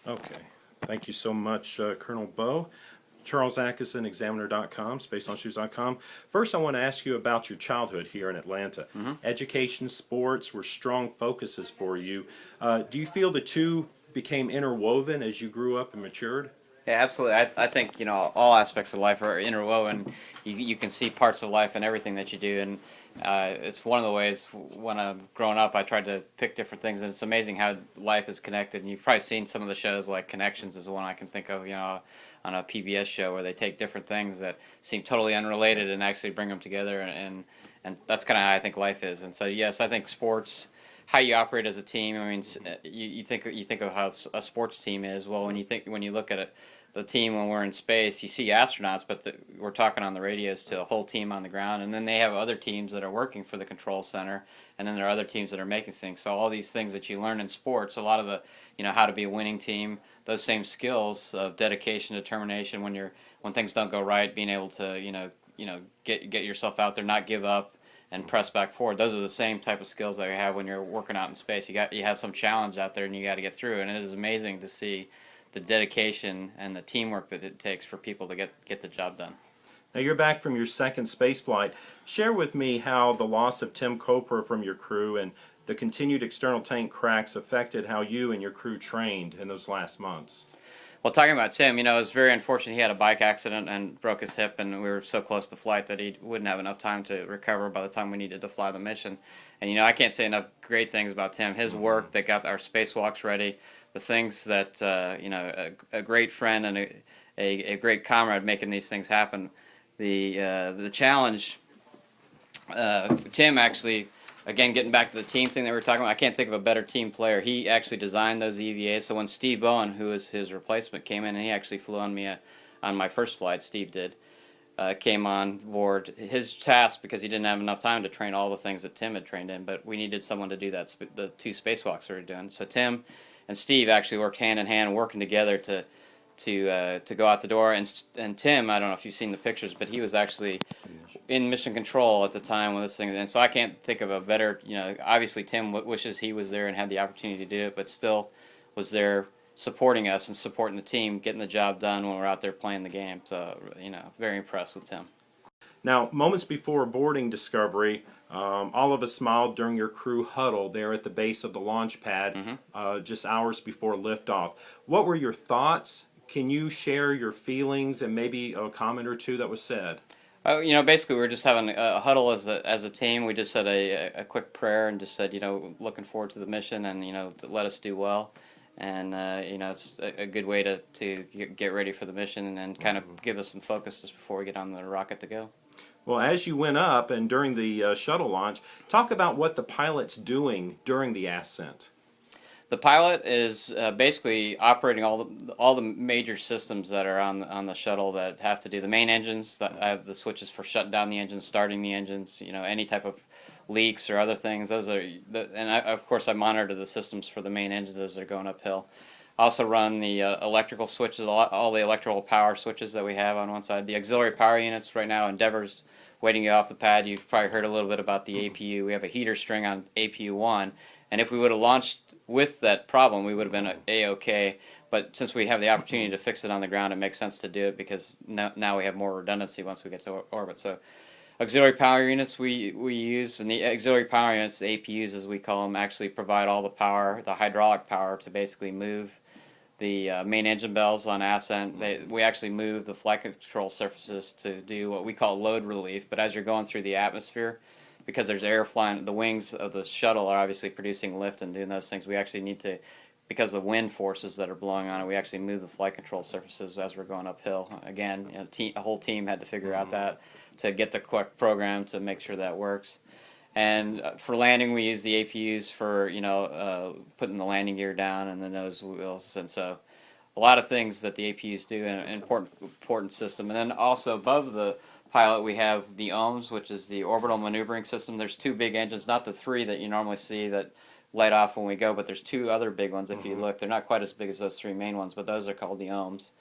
Okay. Thank you so much, Colonel Bowe. Charles Atkeison, Examiner.com, SpaceOnShoes.com. First, I want to ask you about your childhood here in Atlanta. Education, sports were strong focuses for you. Do you feel the two became interwoven as you grew up and matured? Yeah, absolutely. I think all aspects of life are interwoven. You can see parts of life in everything that you do, and it's one of the ways when I've grown up I tried to pick different things, and it's amazing how life is connected. And you've probably seen some of the shows like Connections is one I can think of, on a PBS show where they take different things that seem totally unrelated and actually bring them together, and that's kind of how I think life is. And so yes, I think sports, how you operate as a team. I mean, you think of how a sports team is. Well, when you look at it, the team when we're in space, you see astronauts, but we're talking on the radios to a whole team on the ground, and then they have other teams that are working for the control center, and then there are other teams that are making things. So all these things that you learn in sports, a lot of the, how to be a winning team, those same skills of dedication, determination, when things don't go right, being able to, get yourself out there, not give up, and press back forward. Those are the same type of skills that you have when you're working out in space. You have some challenge out there, and you got to get through. And it is amazing to see the dedication and the teamwork that it takes for people to get the job done. Now you're back from your second space flight. Share with me how the loss of Tim Copra from your crew and the continued external tank cracks affected how you and your crew trained in those last months. Well, talking about Tim, it was very unfortunate. He had a bike accident and broke his hip, and we were so close to flight that he wouldn't have enough time to recover by the time we needed to fly the mission. And, I can't say enough great things about Tim. His work that got our spacewalks ready, the things that, a great friend and a great comrade making these things happen. The challenge, Tim actually, again, getting back to the team thing that we were talking about, I can't think of a better team player. He actually designed those EVAs. So when Steve Bowen, who was his replacement, came in, and he actually flew on me on my first flight, Steve did, came on board. His task, because he didn't have enough time to train all the things that Tim had trained in, but we needed someone to do that, the two spacewalks we were doing. So Tim and Steve actually worked hand in hand, working together to go out the door. And Tim, I don't know if you've seen the pictures, but he was actually in mission control at the time with this thing. And so I can't think of a better, obviously Tim wishes he was there and had the opportunity to do it, but still was there supporting us and supporting the team, getting the job done when we're out there playing the game. So, very impressed with Tim. Now, moments before boarding Discovery, all of us smiled during your crew huddle there at the base of the launch pad, just hours before liftoff. What were your thoughts? Can you share your feelings and maybe a comment or two that was said? Basically we were just having a huddle as a team. We just said a quick prayer and just said, looking forward to the mission and, to let us do well. And, it's a good way to get ready for the mission and kind of give us some focus just before we get on the rocket to go. Well, as you went up and during the shuttle launch, talk about what the pilot's doing during the ascent. The pilot is basically operating all the major systems that are on the shuttle that have to do the main engines. That have the switches for shutting down the engines, starting the engines. Any type of leaks or other things. Those are of course I monitor the systems for the main engines as they're going uphill. I also run the electrical switches, all the electrical power switches that we have on one side. The auxiliary power units right now, Endeavor's waiting you off the pad. You've probably heard a little bit about the APU. We have a heater string on APU-1, and if we would have launched with that problem, we would have been A-OK. But since we have the opportunity to fix it on the ground, it makes sense to do it because now we have more redundancy once we get to orbit. So auxiliary power units we use, and the auxiliary power units, the APUs as we call them, actually provide all the power, the hydraulic power to basically move the main engine bells on ascent. We actually move the flight control surfaces to do what we call load relief. But as you're going through the atmosphere, because there's air flying, the wings of the shuttle are obviously producing lift and doing those things. We actually need to, because of the wind forces that are blowing on it, we actually move the flight control surfaces as we're going uphill. Again, a whole team had to figure out that to get the correct program to make sure that works. And for landing, we use the APUs for putting the landing gear down and the nose wheels, and so a lot of things that the APUs do in an important system. And then also above the pilot, we have the OMS, which is the orbital maneuvering system. There's two big engines, not the three that you normally see that light off when we go, but there's two other big ones. If you look, they're not quite as big as those three main ones, but those are called the OMS.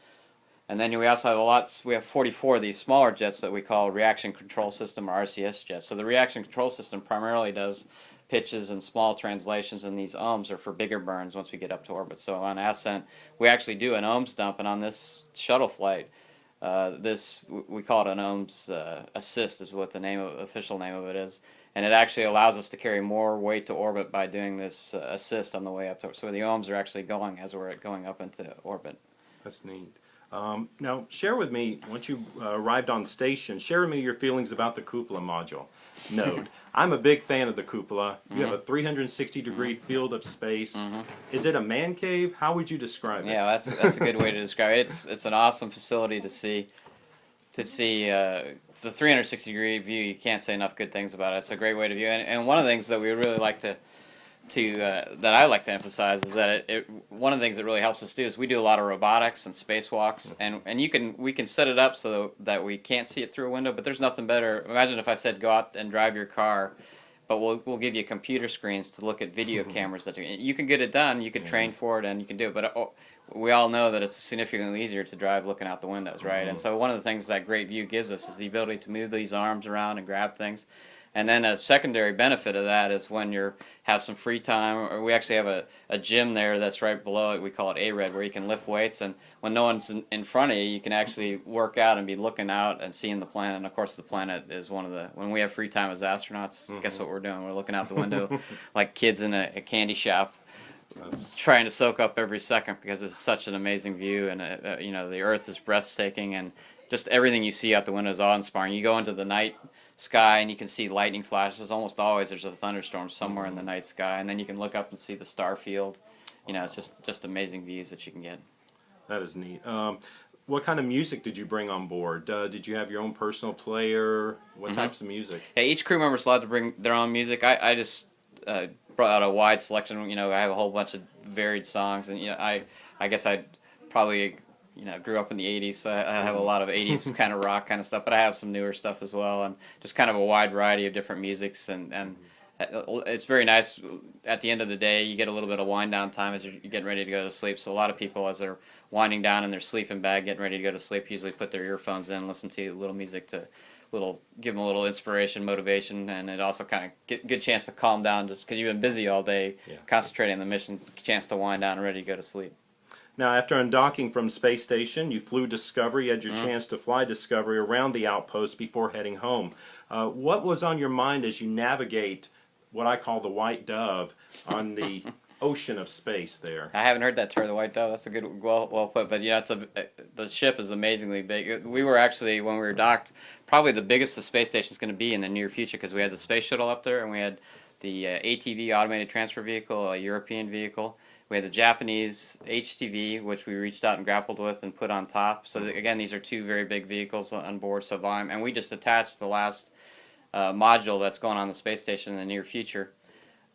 And then we also have we have 44 of these smaller jets that we call reaction control system or RCS jets. So the reaction control system primarily does pitches and small translations, and these ohms are for bigger burns once we get up to orbit. So on ascent, we actually do an ohms dump, and on this shuttle flight, we call it an ohms assist is what the official name of it is, and it actually allows us to carry more weight to orbit by doing this assist on the way up to. So the ohms are actually going as we're going up into orbit. That's neat. Now, share with me, once you arrived on station, share with me your feelings about the cupola module node. I'm a big fan of the cupola. You have a 360-degree field of space. Is it a man cave? How would you describe it? Yeah, that's a good way to describe it. It's an awesome facility to see. It's the 360-degree view. You can't say enough good things about it. It's a great way to view it. And one of the things that we really like that I like to emphasize is that one of the things that really helps us do is we do a lot of robotics and spacewalks, and we can set it up so that we can't see it through a window. But there's nothing better. Imagine if I said go out and drive your car, but we'll give you computer screens to look at video cameras that you can get it done. You can train for it and you can do it. But we all know that it's significantly easier to drive looking out the windows, right? And so one of the things that great view gives us is the ability to move these arms around and grab things. And then a secondary benefit of that is when you have some free time, or we actually have a gym there that's right below it. We call it A-Red, where you can lift weights. And when no one's in front of you, you can actually work out and be looking out and seeing the planet. And of course, the planet is when we have free time as astronauts, guess what we're doing? We're looking out the window like kids in a candy shop, trying to soak up every second because it's such an amazing view. And the Earth is breathtaking, and just everything you see out the window is awe-inspiring. You go into the night sky and you can see lightning flashes. Almost always there's a thunderstorm somewhere in the night sky, and then you can look up and see the star field. It's just amazing views that you can get. That is neat. What kind of music did you bring on board? Did you have your own personal player? What types of music? Yeah, each crew member is allowed to bring their own music. I just brought out a wide selection. I have a whole bunch of varied songs, and I guess I probably grew up in the 80s, so I have a lot of 80s kind of rock kind of stuff, but I have some newer stuff as well, and just kind of a wide variety of different musics, and it's very nice. At the end of the day, you get a little bit of wind down time as you're getting ready to go to sleep, so a lot of people, as they're winding down in their sleeping bag, getting ready to go to sleep, usually put their earphones in and listen to a little music to give them a little inspiration, motivation, and it also kind of good chance to calm down just because you've been busy all day, concentrating on the mission, chance to wind down and ready to go to sleep. Now, after undocking from space station, you flew Discovery. You had your chance to fly Discovery around the outpost before heading home. What was on your mind as you navigate what I call the white dove on the ocean of space there? I haven't heard that term, the white dove. That's a good, well put. But the ship is amazingly big. We were actually, when we were docked, probably the biggest the space station is going to be in the near future, because we had the space shuttle up there, and we had the ATV, automated transfer vehicle, a European vehicle. We had the Japanese HTV, which we reached out and grappled with and put on top. So again, these are two very big vehicles on board, so volume. And we just attached the last module that's going on the space station in the near future.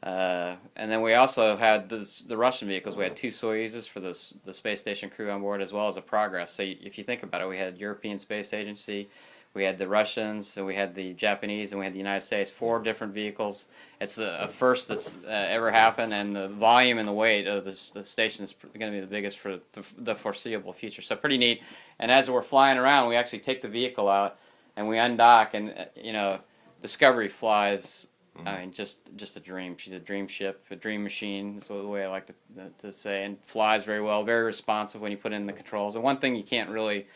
And then we also had the Russian vehicles. We had two Soyuzes for the space station crew on board, as well as a Progress. So if you think about it, we had European Space Agency, we had the Russians, and we had the Japanese, and we had the United States. 4 different vehicles. It's a first that's ever happened, and the volume and the weight of the station is going to be the biggest for the foreseeable future. So pretty neat. And as we're flying around, we actually take the vehicle out, and we undock, and Discovery flies. I mean, just a dream. She's a dream ship, a dream machine. That's the way I like to say, and flies very well, very responsive when you put in the controls. And one thing you can't really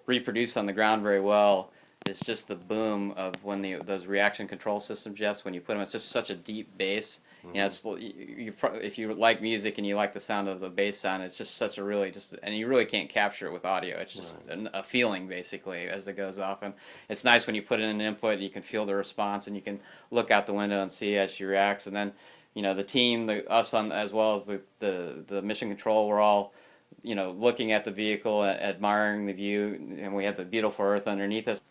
reproduce on the ground very well is just the boom of when those reaction control systems, when you put them. It's just such a deep bass. If you like music and you like the sound of the bass sound, it's just such a and you really can't capture it with audio. It's just a feeling, basically, as it goes off. And it's nice when you put in an input, you can feel the response, and you can look out the window and see as she reacts. And then, the team, us as well as the mission control, we're all, looking at the vehicle, admiring the view, and we have the beautiful Earth underneath us.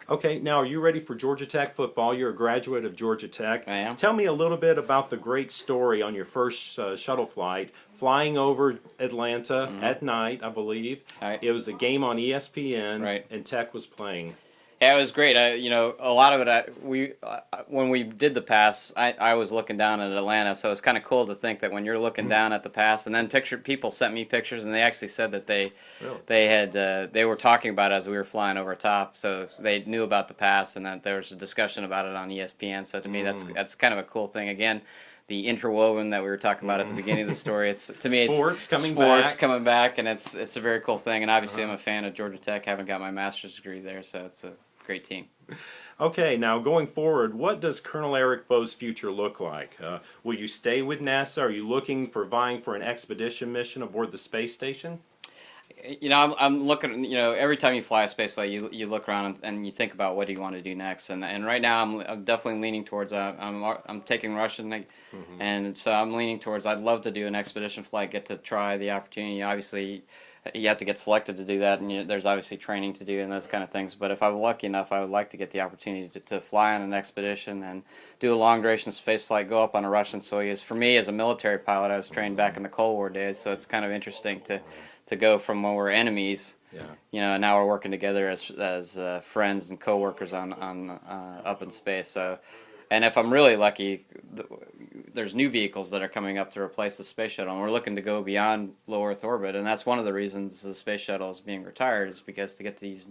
Okay, now are you ready for Georgia Tech football? You're a graduate of Georgia Tech. I am. Tell me a little bit about the great story on your first shuttle flight, flying over Atlanta at night, I believe. Right. It was a game on ESPN, Right. and Tech was playing. Yeah, it was great. A lot of it, when we did the pass, I was looking down at Atlanta, so it's kind of cool to think that when you're looking down at the pass, and then people sent me pictures, and they actually said that Really? they were talking about it as we were flying over top, so they knew about the pass, and that there was a discussion about it on ESPN. So to me, that's kind of a cool thing. Again, the interwoven that we were talking about at the beginning of the story. It's to me, Sports it's coming back, and it's a very cool thing. And obviously, I'm a fan of Georgia Tech. Haven't got my master's degree there, so it's a great team. Okay, now going forward, what does Colonel Eric Bowe's future look like? Will you stay with NASA? Are you looking for vying for an expedition mission aboard the space station? I'm looking. Every time you fly a space flight, you look around and you think about what do you want to do next. And right now, I'm definitely leaning towards. I'm taking Russian, and so I'm leaning towards. I'd love to do an expedition flight, get to try the opportunity. Obviously, you have to get selected to do that, and there's obviously training to do and those kind of things. But if I'm lucky enough, I would like to get the opportunity to fly on an expedition and do a long duration space flight, go up on a Russian Soyuz. For me, as a military pilot, I was trained back in the Cold War days, so it's kind of interesting to go from when we're enemies, and now we're working together as friends and coworkers on up in space. So, and if I'm really lucky, there's new vehicles that are coming up to replace the space shuttle, and we're looking to go beyond low Earth orbit, and that's one of the reasons the space shuttle is being retired, is because to get these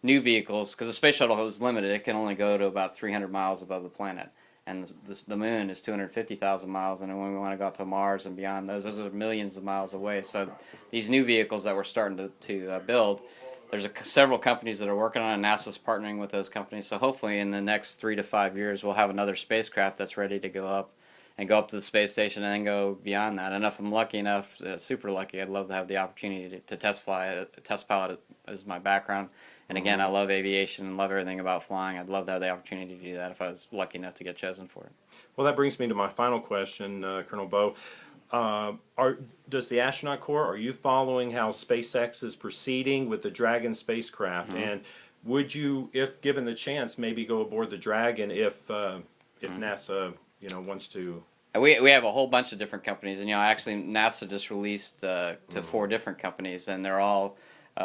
new vehicles, because the space shuttle is limited, it can only go to about 300 miles above the planet, and the moon is 250,000 miles, and when we want to go out to Mars and beyond, those are millions of miles away. So these new vehicles that we're starting to build, there's several companies that are working on it. NASA's partnering with those companies, so hopefully in the next 3 to 5 years we'll have another spacecraft that's ready to go up to the space station and then go beyond that. And if I'm lucky enough, super lucky, I'd love to have the opportunity to test pilot is my background. And again, I love aviation and love everything about flying. I'd love to have the opportunity to do that if I was lucky enough to get chosen for it. Well, that brings me to my final question, Colonel Bowe. Does the astronaut corps, are you following how SpaceX is proceeding with the Dragon spacecraft? And would you, if given the chance, maybe go aboard the Dragon if NASA wants to? We have a whole bunch of different companies, and actually NASA just released to 4 different companies, and they're all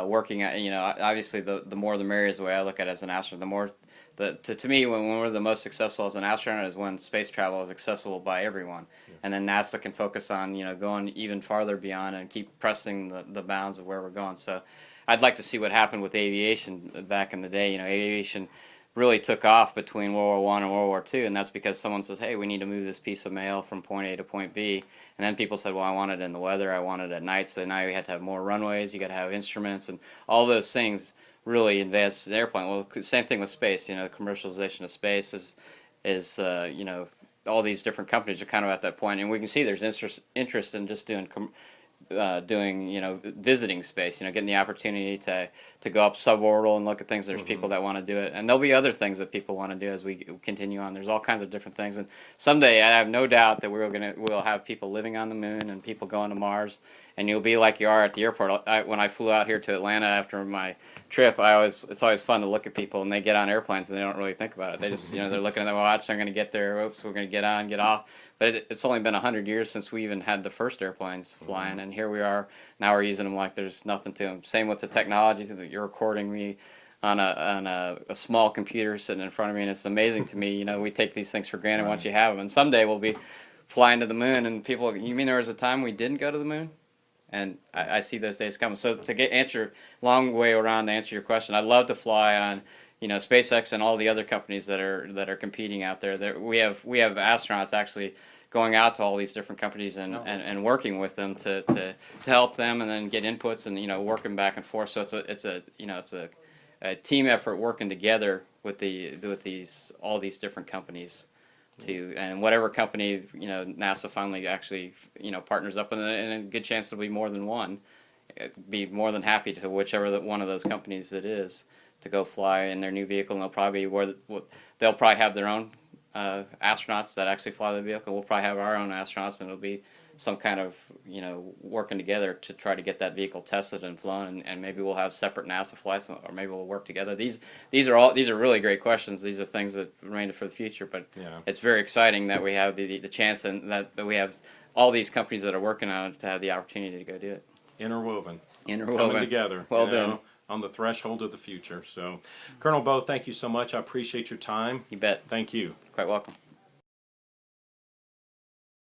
working at, obviously the more the merrier is the way I look at it as an astronaut. The more, to me, when we're the most successful as an astronaut is when space travel is accessible by everyone. And then NASA can focus on, going even farther beyond and keep pressing the bounds of where we're going. So I'd like to see what happened with aviation back in the day. Aviation really took off between World War I and World War II, and that's because someone says, hey, we need to move this piece of mail from point A to point B. And then people said, well, I want it in the weather, I want it at night, so now you have to have more runways, you got to have instruments, and all those things really advanced the airplane. Well, same thing with space. The commercialization of space is all these different companies are kind of at that point, and we can see there's interest in just doing visiting space, getting the opportunity to go up suborbital and look at things. There's people that want to do it, and there'll be other things that people want to do as we continue on. There's all kinds of different things, and someday I have no doubt that we'll have people living on the moon and people going to Mars, and you'll be like you are at the airport. When I flew out here to Atlanta after my trip, it's always fun to look at people, and they get on airplanes and they don't really think about it. They just they're looking at the watch. They're going to get there. Oops, we're going to get on, get off. But it's only been 100 years since we even had the first airplanes flying, and here we are. Now we're using them like there's nothing to them. Same with the technology that you're recording me on a small computer sitting in front of me, and it's amazing to me. We take these things for granted once you have them, and someday we'll be flying to the moon, and people, you mean there was a time we didn't go to the moon? And I see those days coming. So long way around to answer your question, I'd love to fly on SpaceX and all the other companies that are competing out there. We have astronauts actually going out to all these different companies and working with them to help them and then get inputs and working back and forth. So it's a team effort working together with all these different companies. And whatever company NASA finally actually partners up, and a good chance there'll be more than one. Be more than happy to whichever one of those companies it is to go fly in their new vehicle, and they'll probably have their own astronauts that actually fly the vehicle. We'll probably have our own astronauts, and it'll be some kind of working together to try to get that vehicle tested and flown, and maybe we'll have separate NASA flights, or maybe we'll work together. These are really great questions. These are things that remain for the future, but it's very exciting that we have the chance, and that we have all these companies that are working on it to have the opportunity to go do it. Interwoven. Coming together. Well done. on the threshold of the future. So, Colonel Bowe, thank you so much. I appreciate your time. You bet. Thank you. Quite welcome.